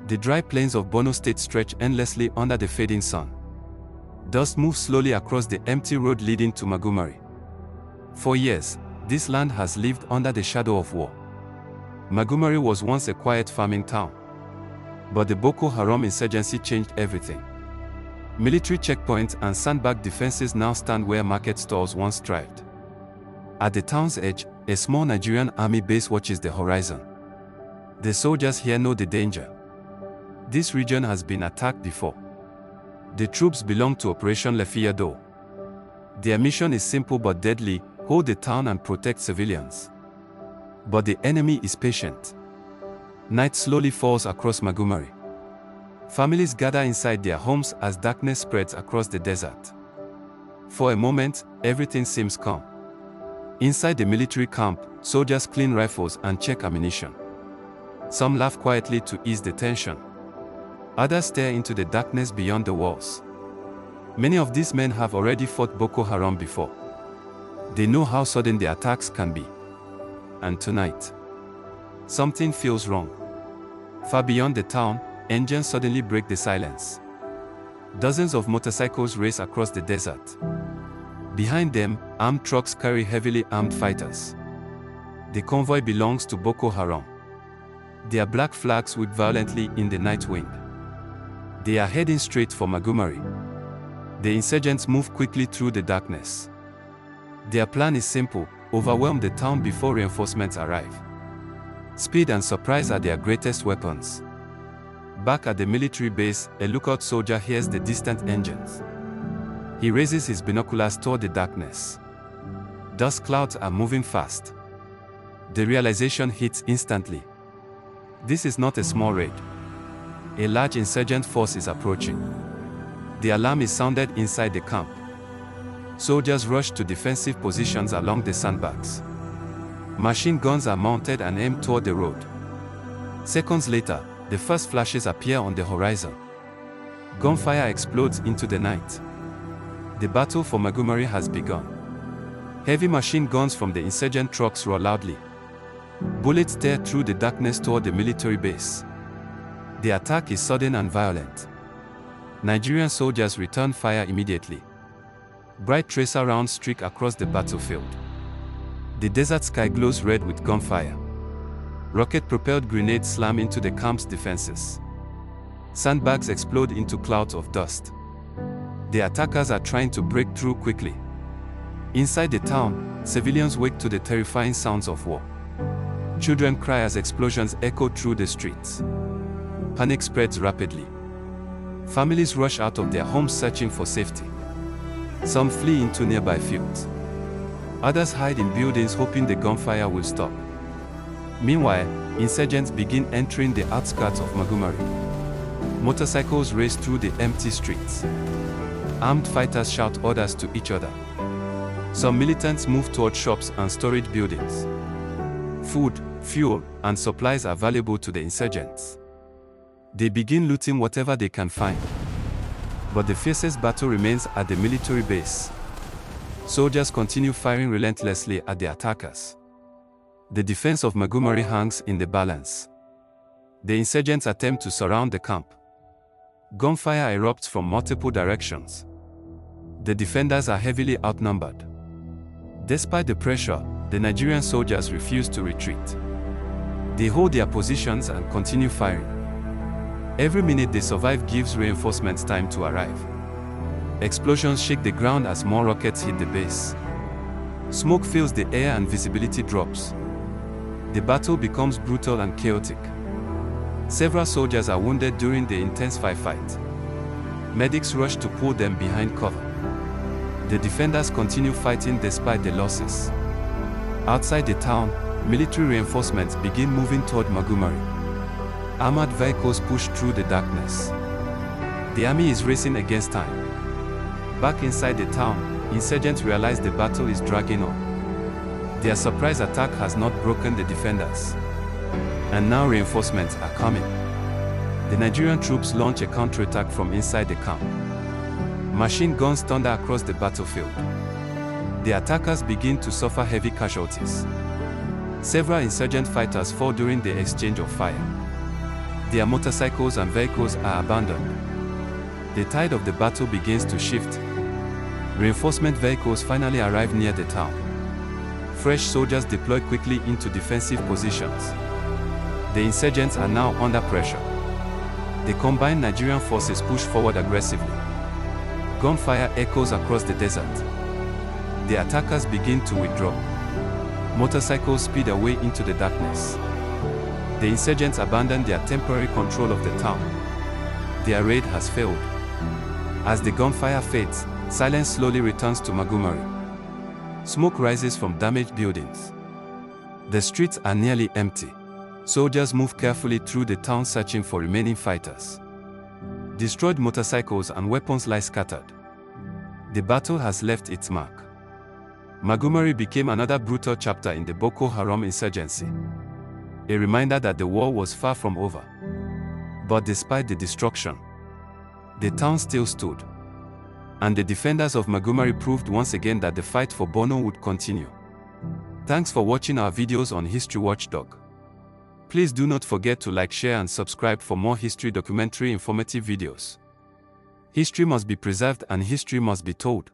The dry plains of Borno State stretch endlessly under the fading sun. Dust moves slowly across the empty road leading to Magumeri. For years, this land has lived under the shadow of war. Magumeri was once a quiet farming town. But the Boko Haram insurgency changed everything. Military checkpoints and sandbag defenses now stand where market stalls once thrived. At the town's edge, a small Nigerian Army base watches the horizon. The soldiers here know the danger. This region has been attacked before. The troops belong to Operation Lafiya Dole. Their mission is simple but deadly: hold the town and protect civilians. But the enemy is patient. Night slowly falls across Magumeri. Families gather inside their homes as darkness spreads across the desert. For a moment, everything seems calm. Inside the military camp, soldiers clean rifles and check ammunition. Some laugh quietly to ease the tension. Others stare into the darkness beyond the walls. Many of these men have already fought Boko Haram before. They know how sudden the attacks can be. And tonight, something feels wrong. Far beyond the town, engines suddenly break the silence. Dozens of motorcycles race across the desert. Behind them, armed trucks carry heavily armed fighters. The convoy belongs to Boko Haram. Their black flags whip violently in the night wind. They are heading straight for Magumeri. The insurgents move quickly through the darkness. Their plan is simple: overwhelm the town before reinforcements arrive. Speed and surprise are their greatest weapons. Back at the military base, a lookout soldier hears the distant engines. He raises his binoculars toward the darkness. Dust clouds are moving fast. The realization hits instantly. This is not a small raid. A large insurgent force is approaching. The alarm is sounded inside the camp. Soldiers rush to defensive positions along the sandbags. Machine guns are mounted and aimed toward the road. Seconds later, the first flashes appear on the horizon. Gunfire explodes into the night. The battle for Magumeri has begun. Heavy machine guns from the insurgent trucks roar loudly. Bullets tear through the darkness toward the military base. The attack is sudden and violent. Nigerian soldiers return fire immediately. Bright tracer rounds streak across the battlefield. The desert sky glows red with gunfire. Rocket-propelled grenades slam into the camp's defenses. Sandbags explode into clouds of dust. The attackers are trying to break through quickly. Inside the town, civilians wake to the terrifying sounds of war. Children cry as explosions echo through the streets. Panic spreads rapidly. Families rush out of their homes searching for safety. Some flee into nearby fields. Others hide in buildings hoping the gunfire will stop. Meanwhile, insurgents begin entering the outskirts of Magumeri. Motorcycles race through the empty streets. Armed fighters shout orders to each other. Some militants move toward shops and storage buildings. Food, fuel, and supplies are valuable to the insurgents. They begin looting whatever they can find. But the fiercest battle remains at the military base. Soldiers continue firing relentlessly at the attackers. The defense of Magumeri hangs in the balance. The insurgents attempt to surround the camp. Gunfire erupts from multiple directions. The defenders are heavily outnumbered. Despite the pressure, the Nigerian soldiers refuse to retreat. They hold their positions and continue firing. Every minute they survive gives reinforcements time to arrive. Explosions shake the ground as more rockets hit the base. Smoke fills the air and visibility drops. The battle becomes brutal and chaotic. Several soldiers are wounded during the intense firefight. Medics rush to pull them behind cover. The defenders continue fighting despite the losses. Outside the town, military reinforcements begin moving toward Magumeri. Armored vehicles push through the darkness. The army is racing against time. Back inside the town, insurgents realize the battle is dragging on. Their surprise attack has not broken the defenders. And now reinforcements are coming. The Nigerian troops launch a counterattack from inside the camp. Machine guns thunder across the battlefield. The attackers begin to suffer heavy casualties. Several insurgent fighters fall during the exchange of fire. Their motorcycles and vehicles are abandoned. The tide of the battle begins to shift. Reinforcement vehicles finally arrive near the town. Fresh soldiers deploy quickly into defensive positions. The insurgents are now under pressure. The combined Nigerian forces push forward aggressively. Gunfire echoes across the desert. The attackers begin to withdraw. Motorcycles speed away into the darkness. The insurgents abandon their temporary control of the town. Their raid has failed. As the gunfire fades, silence slowly returns to Magumeri. Smoke rises from damaged buildings. The streets are nearly empty. Soldiers move carefully through the town searching for remaining fighters. Destroyed motorcycles and weapons lie scattered. The battle has left its mark. Magumeri became another brutal chapter in the Boko Haram insurgency. A reminder that the war was far from over. But despite the destruction, the town still stood. And the defenders of Magumeri proved once again that the fight for Borno would continue. Thanks for watching our videos on History Watchdog. Please do not forget to like, share and subscribe for more history documentary informative videos. History must be preserved and history must be told.